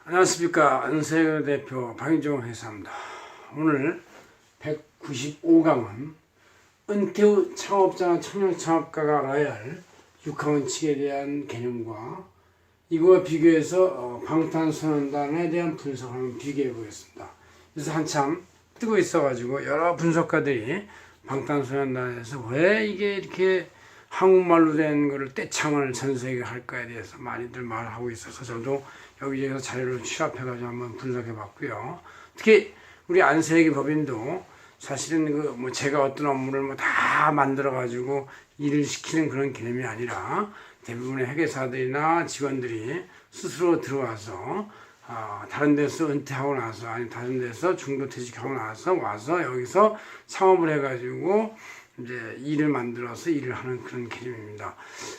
안녕하십니까. 은세그 대표 박인종 회사입니다. 오늘 195강은 은퇴 후 창업자나 청년 창업가가 알아야 할 6강원칙에 대한 개념과 이거와 비교해서 방탄소년단에 대한 분석을 한번 비교해 보겠습니다. 그래서 한참 뜨고 있어가지고 여러 분석가들이 방탄소년단에서 왜 이게 이렇게 한국말로 된 거를 떼창을 전 세계에 할까에 대해서 많이들 말하고 있어서 저도 여기저기서 자료를 취합해가지고 한번 분석해 봤고요. 특히 우리 안세기 법인도 사실은 제가 어떤 업무를 다 만들어가지고 일을 시키는 그런 개념이 아니라 대부분의 회계사들이나 직원들이 스스로 들어와서 다른 데서 은퇴하고 나서 아니 다른 데서 중도퇴직하고 나서 와서 여기서 창업을 해가지고 이제 일을 만들어서 일을 하는 그런 개념입니다.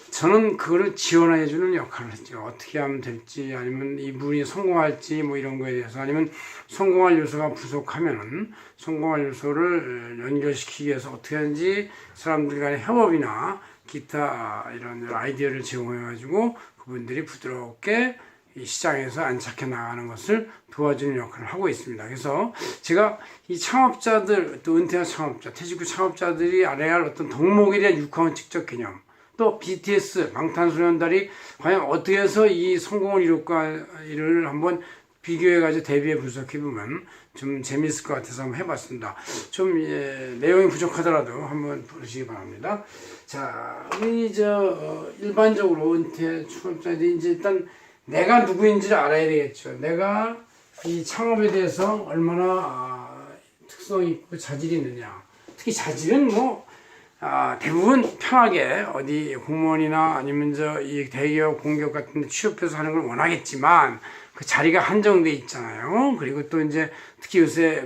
저는 그거를 지원해주는 역할을 했죠. 어떻게 하면 될지 아니면 이분이 성공할지 이런 거에 대해서 아니면 성공할 요소가 부족하면은 성공할 요소를 연결시키기 위해서 어떻게 하는지 사람들 간의 협업이나 기타 이런 아이디어를 제공해가지고 그분들이 부드럽게 이 시장에서 안착해 나가는 것을 도와주는 역할을 하고 있습니다. 그래서 제가 이 창업자들, 또 은퇴한 창업자, 퇴직 후 창업자들이 알아야 할 어떤 덕목에 대한 6강원칙적 개념, 또 BTS, 방탄소년단이 과연 어떻게 해서 이 성공을 이룰까를 한번 비교해가지고 대비해 분석해보면 좀 재미있을 것 같아서 한번 해봤습니다. 좀 내용이 부족하더라도 한번 보시기 바랍니다. 자, 우리 일반적으로 은퇴 창업자들이 이제 일단 내가 누구인지를 알아야 되겠죠. 내가 이 창업에 대해서 얼마나 특성 있고 자질이 있느냐. 특히 자질은 대부분 편하게 어디 공무원이나 아니면 이 대기업 공기업 같은 데 취업해서 하는 걸 원하겠지만 그 자리가 한정돼 있잖아요. 그리고 또 이제 특히 요새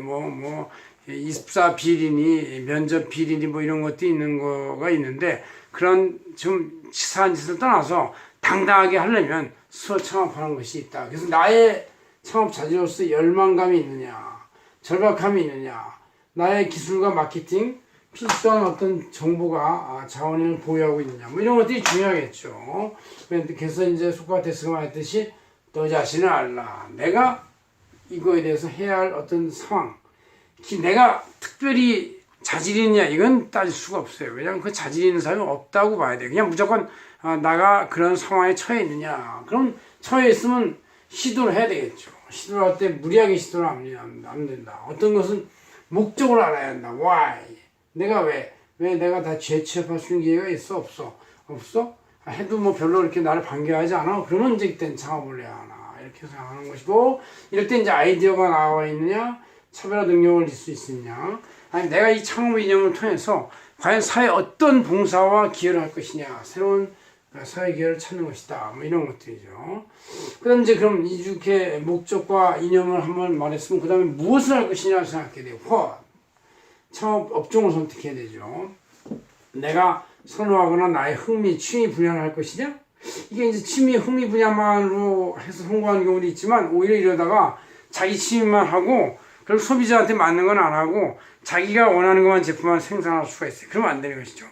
입사 비리니 면접 비리니 이런 것도 있는 거가 있는데 그런 좀 치사한 짓을 떠나서 당당하게 하려면 스스로 창업하는 것이 있다. 그래서 나의 창업 자질로서 열망감이 있느냐, 절박함이 있느냐, 나의 기술과 마케팅, 필수한 어떤 정보가 자원을 보유하고 있느냐, 이런 것들이 중요하겠죠. 그래서 이제 소크라테스가 말했듯이 너 자신을 알라. 내가 이거에 대해서 해야 할 어떤 상황, 내가 특별히 자질이 있냐, 이건 따질 수가 없어요. 왜냐하면 그 자질이 있는 사람이 없다고 봐야 돼요. 그냥 무조건 나가 그런 상황에 처해 있느냐. 그럼 처해 있으면 시도를 해야 되겠죠. 시도를 할 때 무리하게 시도를 안 된다. 어떤 것은 목적을 알아야 한다. Why? 내가 왜 내가 다 재취업할 수 있는 기회가 있어? 없어? 해도 별로 이렇게 나를 반겨하지 않아? 그러면 이제 그땐 창업을 해야 하나. 이렇게 생각하는 것이고, 이럴 때 이제 아이디어가 나와 있느냐, 차별화 능력을 줄 수 있느냐, 아니 내가 이 창업 이념을 통해서 과연 사회에 어떤 봉사와 기여를 할 것이냐, 새로운 사회 기여를 찾는 것이다. 이런 것들이죠. 그 다음 그럼 이렇게 목적과 이념을 한번 말했으면 그 다음에 무엇을 할 것이냐 생각하게 돼요. 창업 업종을 선택해야 되죠. 내가 선호하거나 나의 흥미, 취미 분야를 할 것이냐? 이게 이제 취미, 흥미 분야만으로 해서 성공하는 경우도 있지만 오히려 이러다가 자기 취미만 하고 그럼 소비자한테 맞는 건 안 하고 자기가 원하는 것만 제품만 생산할 수가 있어요. 그러면 안 되는 것이죠.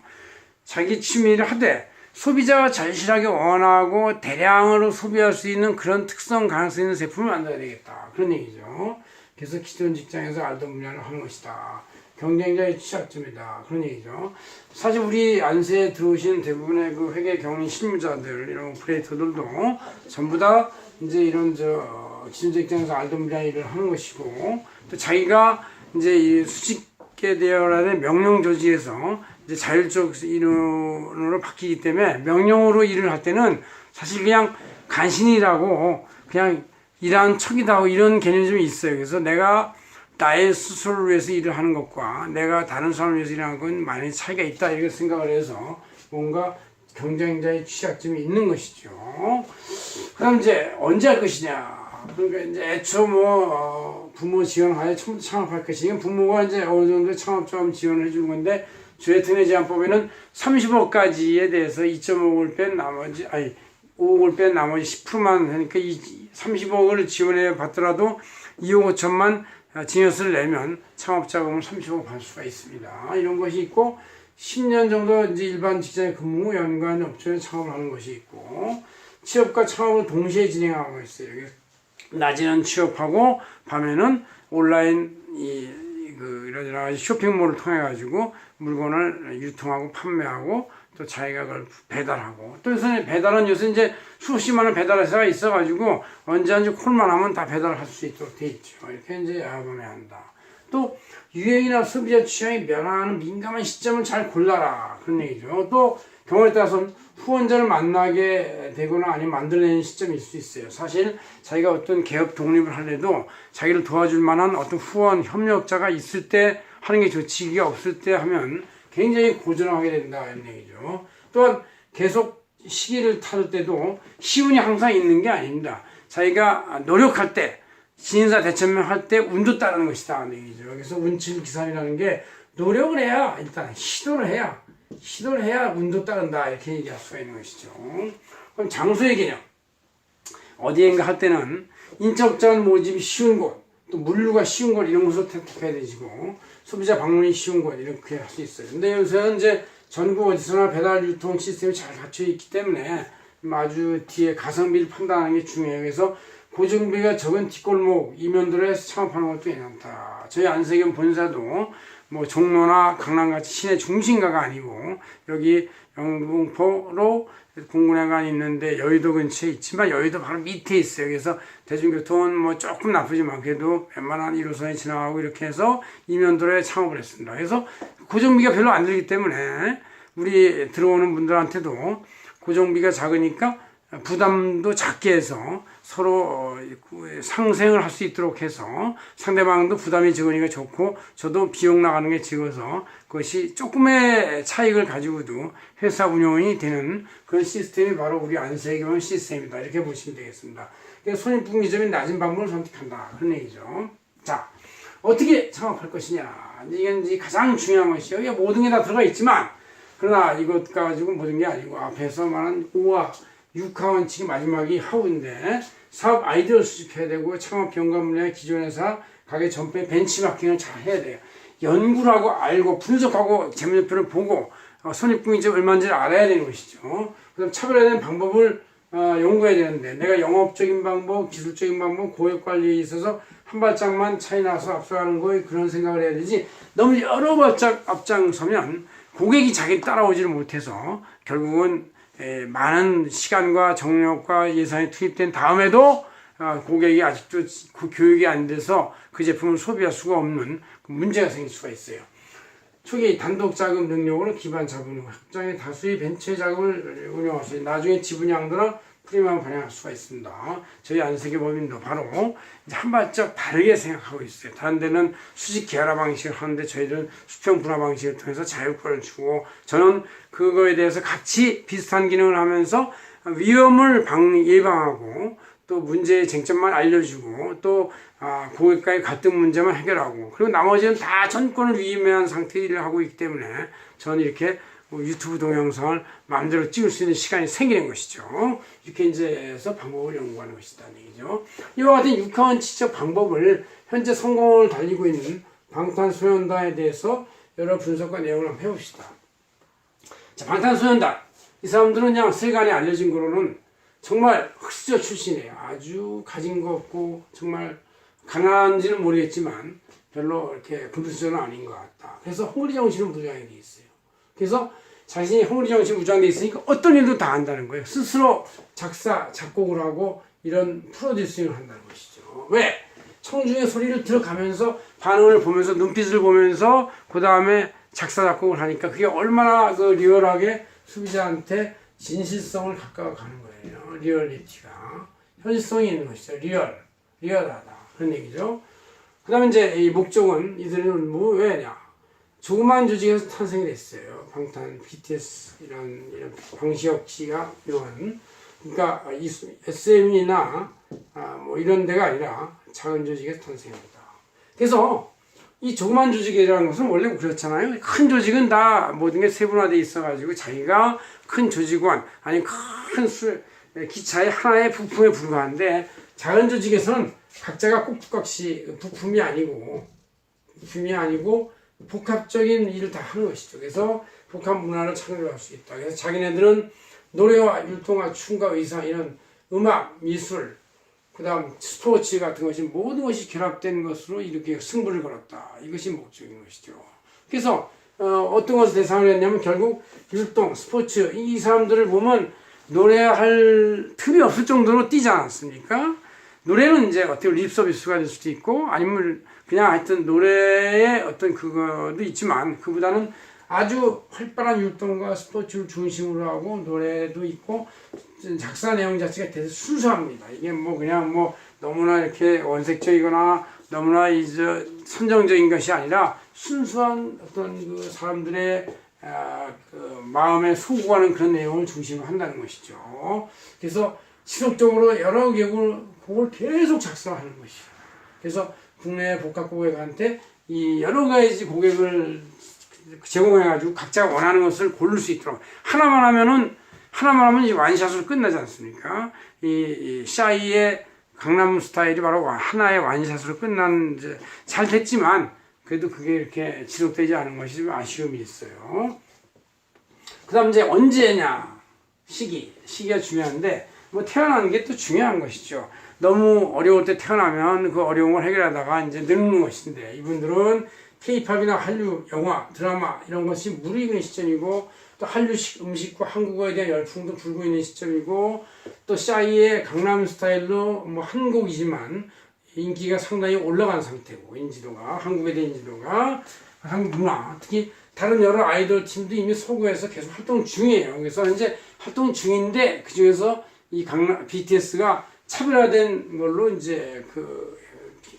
자기 취미를 하되 소비자가 절실하게 원하고 대량으로 소비할 수 있는 그런 특성 가능성 있는 제품을 만들어야 되겠다. 그런 얘기죠. 그래서 기존 직장에서 알던 분야를 하는 것이다. 경쟁자의 취약점이다. 그런 얘기죠. 사실 우리 안세에 들어오신 대부분의 그 회계 경리 실무자들, 이런 오퍼레이터들도 전부 다 이제 이런 기존 직장에서 알던 분야 일을 하는 것이고, 또 자기가 이제 이 수직계 대열안의 명령 조직에서 이제 자율적 인원으로 바뀌기 때문에 명령으로 일을 할 때는 사실 그냥 간신이라고 그냥 일하는 척이다 하고 이런 개념이 좀 있어요. 그래서 내가 나의 스스로를 위해서 일을 하는 것과 내가 다른 사람을 위해서 일하는 건 많이 차이가 있다 이렇게 생각을 해서 뭔가 경쟁자의 취약점이 있는 것이죠. 그럼 이제 언제 할 것이냐. 그러니까 이제 애초 부모 지원하에 처음부터 창업할 것이니까 부모가 이제 어느 정도 창업자금 지원을 해주는 건데 주회통의 제한법에는 30억까지에 대해서 2.5억을 뺀 나머지 5억을 뺀 나머지 10%만 하니까 이 30억을 지원해 받더라도 2억 5천만 증여세를 내면 창업자금을 30억 받을 수가 있습니다. 이런 것이 있고 10년 정도 이제 일반 직장에 근무 후 연간 업종에 창업을 하는 것이 있고 취업과 창업을 동시에 진행하고 있어요. 낮에는 취업하고 밤에는 온라인 이런 쇼핑몰을 통해 가지고 물건을 유통하고 판매하고 또 자기가 그걸 배달하고 또 요새 배달은 요새 이제 수십 많은 배달 회사가 있어 가지고 언제 콜만 하면 다 배달할 수 있도록 돼 있죠. 이렇게 이제 알아보면 한다. 또 유행이나 소비자 취향이 변화하는 민감한 시점을 잘 골라라 그런 얘기죠. 또 경우에 따라서는 후원자를 만나게 되거나 아니면 만들어내는 시점일 수 있어요. 사실 자기가 어떤 개업 독립을 하려도 자기를 도와줄 만한 어떤 후원 협력자가 있을 때 하는 게 좋지, 이게 없을 때 하면 굉장히 고전하게 된다 이런 얘기죠. 또한 계속 시기를 타를 때도 시운이 항상 있는 게 아닙니다. 자기가 노력할 때 신인사 대천명 할 때 운도 따르는 것이다 이런 얘기죠. 그래서 운칠기삼이라는 게 노력을 해야 일단 시도를 해야 운도 따른다 이렇게 얘기할 수가 있는 것이죠. 그럼 장소의 개념, 어디엔가 할 때는 인적자원 모집이 쉬운 곳, 또 물류가 쉬운 곳 이런 곳을 택해야 되시고 소비자 방문이 쉬운 곳 이렇게 할 수 있어요. 근데 요새는 이제 전국 어디서나 배달 유통 시스템이 잘 갖춰 있기 때문에 아주 뒤에 가성비를 판단하는 게 중요해요. 그래서 고정비가 적은 뒷골목 이면도로에서 창업하는 것도 괜찮다. 저희 안세경 본사도 뭐 종로나 강남같이 시내 중심가가 아니고 여기 영등포로 공군회관 있는데 여의도 근처에 있지만 여의도 바로 밑에 있어요. 그래서 대중교통은 뭐 조금 나쁘지만 그래도 웬만한 1호선이 지나가고 이렇게 해서 이면도로에 창업을 했습니다. 그래서 고정비가 별로 안 들기 때문에 우리 들어오는 분들한테도 고정비가 작으니까 부담도 작게 해서 서로 상생을 할 수 있도록 해서 상대방도 부담이 적으니까 좋고 저도 비용 나가는 게 적어서 그것이 조금의 차익을 가지고도 회사 운영이 되는 그런 시스템이 바로 우리 안세경 시스템이다 이렇게 보시면 되겠습니다. 그래서 손익분기점이 낮은 방법을 선택한다 그런 얘기죠. 자, 어떻게 창업할 것이냐, 이게 이제 가장 중요한 것이요. 이게 모든 게 다 들어가 있지만 그러나 이것 가지고 모든 게 아니고 앞에서 말한 5와 6화 원칙이 마지막이 하우인데 사업 아이디어를 수집해야 되고 창업 경감 분야의 기존 회사 가게 전패 벤치마킹을 잘 해야 돼요. 연구를 하고 알고 분석하고 재무제표를 보고 손익분기점 얼마인지를 알아야 되는 것이죠. 그다음 차별화된 방법을 연구해야 되는데 내가 영업적인 방법, 기술적인 방법, 고객 관리에 있어서 한 발짝만 차이 나서 앞서가는 거에 그런 생각을 해야 되지 너무 여러 발짝 앞장서면 고객이 자기를 따라오지를 못해서 결국은 많은 시간과 정력과 예산이 투입된 다음에도 고객이 아직도 교육이 안 돼서 그 제품을 소비할 수가 없는 문제가 생길 수가 있어요. 초기 단독 자금 능력으로 기반 자본 확장의 다수의 벤처 자금을 운영할 수 있는 나중에 지분 양도나 프리미엄을 발행할 수가 있습니다. 저희 안세계 법인도 바로 이제 한 발짝 다르게 생각하고 있어요. 다른 데는 수직 계열화 방식을 하는데 저희들은 수평 분화 방식을 통해서 자율권을 주고 저는 그거에 대해서 같이 비슷한 기능을 하면서 위험을 예방하고 또 문제의 쟁점만 알려주고 또 고객과의 갈등 문제만 해결하고 그리고 나머지는 다 전권을 위임한 상태를 하고 있기 때문에 저는 이렇게 유튜브 동영상을 마음대로 찍을 수 있는 시간이 생기는 것이죠. 이렇게 이제 해서 방법을 연구하는 것이다 얘기죠. 이와 같은 육하원칙적 방법을 현재 성공을 달리고 있는 방탄소년단에 대해서 여러 분석과 내용을 한번 해봅시다. 자, 방탄소년단 이 사람들은 그냥 세간에 알려진 거로는 정말 흑수저 출신이에요. 아주 가진 거 없고 정말 가난한지는 모르겠지만 별로 이렇게 금수저는 아닌 것 같다. 그래서 헝그리 정신은 무장이 돼 있어요. 그래서 자신이 헝그리 정신 무장돼 있으니까 어떤 일도 다 한다는 거예요. 스스로 작사, 작곡을 하고 이런 프로듀싱을 한다는 것이죠. 왜? 청중의 소리를 들어가면서 반응을 보면서 눈빛을 보면서 그 다음에 작사, 작곡을 하니까 그게 얼마나 그 리얼하게 소비자한테 진실성을 가까워가는 거예요. 리얼리티가. 현실성이 있는 것이죠. 리얼하다. 그런 얘기죠. 그 다음에 이제 이 목적은 이들은 뭐 왜냐? 조그만 조직에서 탄생이 됐어요. 방탄, BTS 이런 방시혁 씨가 이런 그러니까 SM이나 뭐 이런 데가 아니라 작은 조직에서 탄생합니다. 그래서 이 조그만 조직이라는 것은 원래 그렇잖아요. 큰 조직은 다 모든 게 세분화되어 있어가지고 자기가 큰 조직원 아니 큰 기차의 하나의 부품에 불과한데 작은 조직에서는 각자가 꼭두각시 부품이 아니고 복합적인 일을 다 하는 것이죠. 그래서 복합 문화를 창조할 수 있다. 그래서 자기네들은 노래와 율동과 춤과 의상 이런 음악, 미술, 그 다음 스포츠 같은 것이 모든 것이 결합된 것으로 이렇게 승부를 걸었다. 이것이 목적인 것이죠. 그래서 어떤 것을 대상으로 했냐면 결국 율동, 스포츠 이 사람들을 보면 노래할 틈이 없을 정도로 뛰지 않았습니까? 노래는 이제 어떻게 립 서비스가 될 수도 있고 아니면 그냥 하여튼 노래의 어떤 그거도 있지만 그보다는 아주 활발한 율동과 스포츠를 중심으로 하고 노래도 있고 작사 내용 자체가 되게 순수합니다. 이게 뭐 그냥 뭐 너무나 이렇게 원색적이거나 너무나 이제 선정적인 것이 아니라 순수한 어떤 그 사람들의 그 마음에 소구하는 그런 내용을 중심으로 한다는 것이죠. 그래서 지속적으로 여러 곡을 계속 작성하는 것이죠. 그래서 국내 복합 고객한테 이 여러 가지 고객을 제공해가지고 각자 원하는 것을 고를 수 있도록 하나만 하면 이제 완샷으로 끝나지 않습니까? 이 샤이의 강남 스타일이 바로 하나의 완샷으로 끝난 이제 잘 됐지만 그래도 그게 이렇게 지속되지 않은 것이 좀 아쉬움이 있어요. 그다음 이제 언제냐 시기가 중요한데 뭐 태어나는 게 또 중요한 것이죠. 너무 어려울 때 태어나면 그 어려움을 해결하다가 이제 늙는 것인데 이분들은 K-팝이나 한류 영화, 드라마 이런 것이 무르익는 시점이고 또 한류식 음식과 한국어에 대한 열풍도 불고 있는 시점이고 또 싸이의 강남 스타일로 뭐 한 곡이지만 인기가 상당히 올라간 상태고 인지도가 한국에 대한 인지도가 한국 문화 특히 다른 여러 아이돌 팀도 이미 서구에서 계속 활동 중이에요. 그래서 이제 활동 중인데 그 중에서 이 강남 BTS가 차별화된 걸로 이제 그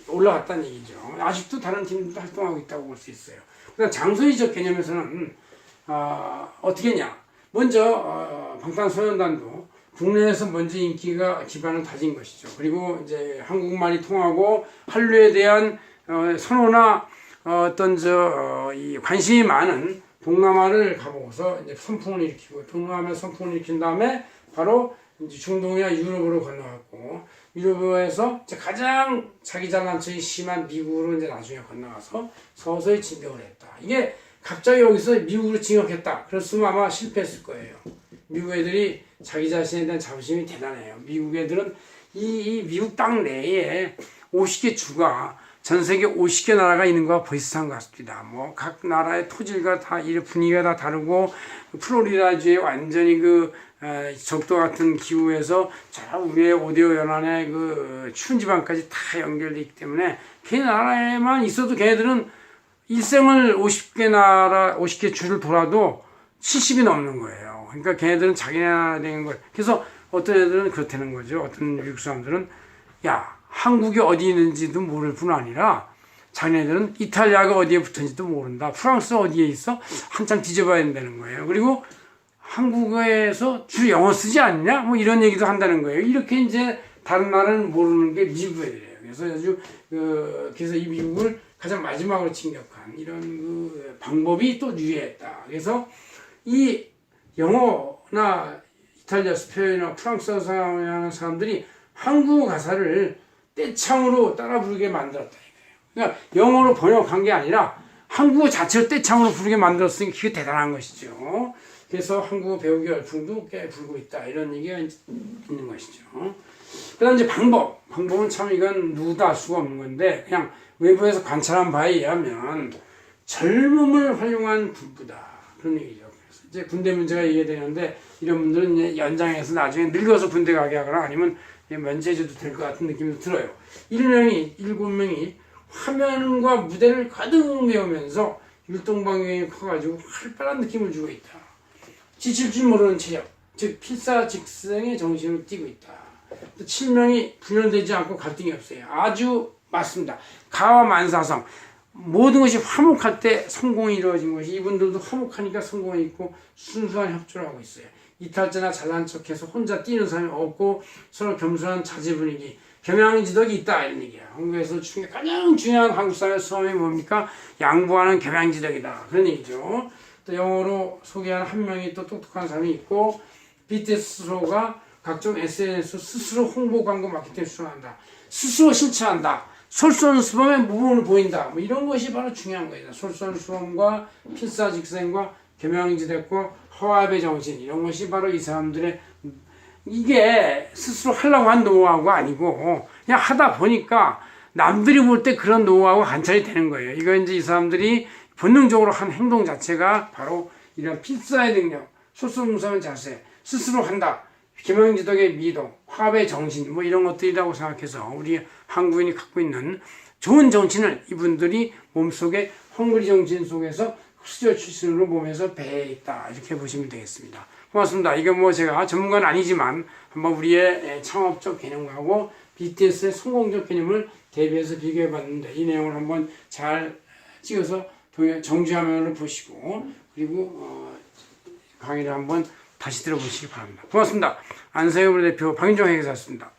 올라갔다는 얘기죠. 아직도 다른 팀들도 활동하고 있다고 볼 수 있어요. 그다음 장소의적 개념에서는 어떻게 했냐? 먼저 방탄소년단도 국내에서 먼저 인기가 기반을 다진 것이죠. 그리고 이제 한국말이 통하고 한류에 대한 선호나 어떤 이 관심이 많은 동남아를 가보고서 이제 선풍을 일으키고 동남아 선풍을 일으킨 다음에 바로 이제 중동이나 유럽으로 건너갔고 유럽에서 이제 가장 자기 잘난척이 심한 미국으로 이제 나중에 건너가서 서서히 진격을 했다. 이게 갑자기 여기서 미국으로 진격했다. 그랬으면 아마 실패했을 거예요. 미국 애들이 자기 자신에 대한 자부심이 대단해요. 미국 애들은 이 미국 땅 내에 50개 주가 전 세계 50개 나라가 있는 거와 비슷한 것 같습니다. 뭐 각 나라의 토질과 다 분위기가 다 다르고 플로리다주의 완전히 그 적도 같은 기후에서 저 위에 오디오 연안의 그 추운 지방까지 다 연결되어 있기 때문에 걔 나라에만 있어도 걔네들은 일생을 50개 주를 돌아도 70이 넘는 거예요. 그러니까 걔네들은 자기네 나라 되는 거예요. 그래서 어떤 애들은 그렇다는 거죠. 어떤 미국 사람들은 야 한국이 어디 있는지도 모를 뿐 아니라 자기네들은 이탈리아가 어디에 붙은지도 모른다. 프랑스 어디에 있어? 한참 뒤져봐야 된다는 거예요. 그리고 한국에서 주로 영어 쓰지 않냐? 뭐 이런 얘기도 한다는 거예요. 이렇게 이제 다른 나라는 모르는 게 미국 애들이에요. 그래서 아주 그래서 이 미국을 가장 마지막으로 진격한 이런 그 방법이 또 유해했다. 그래서 이 영어나 이탈리아 스페인이나 프랑스어 사용하는 사람들이 한국어 가사를 떼창으로 따라 부르게 만들었다 이거예요. 그러니까 영어로 번역한 게 아니라 한국어 자체로 떼창으로 부르게 만들었으니 그게 대단한 것이죠. 그래서 한국어 배우기 열풍도 꽤 불고 있다 이런 얘기가 있는 것이죠. 그다음 이제 방법은 참 이건 누구도 알 수가 없는 건데 그냥 외부에서 관찰한 바에 의하면 젊음을 활용한 군부다 그런 얘기죠. 그래서 이제 군대 문제가 얘기되는데 이런 분들은 이제 연장해서 나중에 늙어서 군대 가게 하거나 아니면 면제해줘도 될 것 같은 느낌도 들어요. 7명이 화면과 무대를 가득 메우면서 율동방향이 커가지고 활발한 느낌을 주고 있다. 지칠 줄 모르는 체력, 즉 필사직생의 정신으로 뛰고 있다. 또 7명이 분열되지 않고 갈등이 없어요. 아주 맞습니다. 가와 만사성 모든 것이 화목할 때 성공이 이루어진 것이 이분들도 화목하니까 성공이 있고 순수한 협조를 하고 있어요. 이탈자나 잘난 척해서 혼자 뛰는 사람이 없고 서로 겸손한 자제 분위기 겸양지덕이 있다 이런 얘기야. 한국에서 가장 중요한 한국 사회 수험이 뭡니까? 양보하는 겸양지덕이다 그런 얘기죠. 또 영어로 소개한 한 명이 또 똑똑한 사람이 있고 BTS 스스로가 각종 SNS 스스로 홍보 광고 마케팅 수행한다. 스스로 실천한다. 솔선수범의 모범을 보인다. 뭐 이런 것이 바로 중요한 거예요. 솔선수범과 필사직생과 겸양지덕과 화합의 정신 이런 것이 바로 이 사람들의 이게 스스로 하려고 한 노하우가 아니고 그냥 하다 보니까 남들이 볼 때 그런 노하우가 관찰이 되는 거예요. 이거 이제 이 사람들이 본능적으로 한 행동 자체가 바로 이런 필사의 능력, 솔선무서운 자세, 스스로 한다, 기명지덕의 미도, 화합의 정신 뭐 이런 것들이라고 생각해서 우리 한국인이 갖고 있는 좋은 정신을 이분들이 몸속에 헝그리 정신 속에서 수저 출신으로 몸에서 배에 있다 이렇게 보시면 되겠습니다. 고맙습니다. 이거 뭐 제가 전문가는 아니지만 한번 우리의 창업적 개념하고 BTS의 성공적 개념을 대비해서 비교해 봤는데 이 내용을 한번 잘 찍어서 정지화면으로 보시고 그리고 강의를 한번 다시 들어보시기 바랍니다. 고맙습니다. 안세영 대표 박윤정 회계사였습니다.